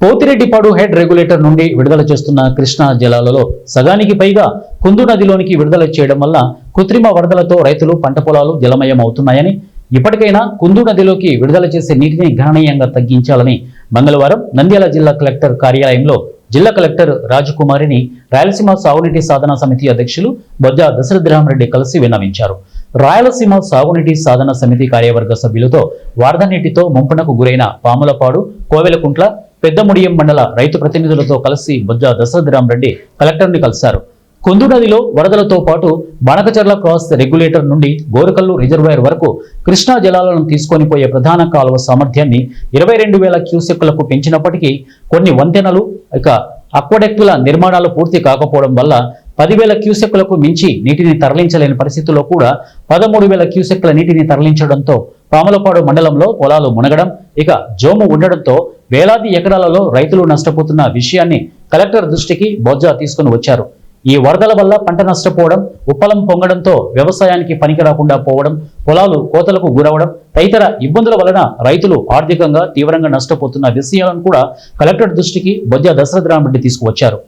Pothireddypadu head regulator నుండి విడుదల చేస్తున్న కృష్ణా జలాలలో సగానికి పైగా కుందు నదిలోనికి విడుదల చేయడం వల్ల కృత్రిమ వరదలతో రైతులు పంట పొలాలు జలమయం అవుతున్నాయని, ఇప్పటికైనా కుందు నదిలోకి విడుదల చేసే నీటిని గణనీయంగా తగ్గించాలని మంగళవారం నంద్యాల జిల్లా కలెక్టర్ కార్యాలయంలో జిల్లా కలెక్టర్ రాజకుమారిని రాయలసీమ సాగునీటి సాధన సమితి అధ్యక్షులు బొజ్జ దశరథరామరెడ్డి కలిసి విన్నవించారు. రాయలసీమ సాగునీటి సాధన సమితి కార్యవర్గ సభ్యులతో వరద నీటితో ముంపునకు గురైన పాములపాడు, కోవెలకుంట్ల, పెద్దముడియం మండల రైతు ప్రతినిధులతో కలిసి బొజ్జ దశరథరామరెడ్డి కలెక్టర్ని కలిశారు. కుందు నదిలో వరదలతో పాటు బనకచర్ల క్రాస్ రెగ్యులేటర్ నుండి గోరకల్లు రిజర్వాయర్ వరకు కృష్ణా జలాలను తీసుకొని పోయే ప్రధాన కాలువ సామర్థ్యాన్ని 22,000 క్యూసెక్కులకు పెంచినప్పటికీ కొన్ని వంతెనలు అక్వడక్టుల నిర్మాణాలు పూర్తి కాకపోవడం వల్ల 10,000 క్యూసెక్కులకు మించి నీటిని తరలించలేని పరిస్థితుల్లో కూడా 13,000 క్యూసెక్కుల నీటిని తరలించడంతో పాములపాడు మండలంలో పొలాలు మునగడం, జోము ఉండడంతో వేలాది ఎకరాలలో రైతులు నష్టపోతున్న విషయాన్ని కలెక్టర్ దృష్టికి బొజ్జ తీసుకుని వచ్చారు. ఈ వరదల వల్ల పంట నష్టపోవడం, ఉప్పలం పొంగడంతో వ్యవసాయానికి పనికి రాకుండా పోవడం, పొలాలు కోతలకు గురవడం తదితర ఇబ్బందుల వలన రైతులు ఆర్థికంగా తీవ్రంగా నష్టపోతున్న విషయాలను కూడా కలెక్టర్ దృష్టికి బొజ్జ దశరథరామరెడ్డి తీసుకువచ్చారు.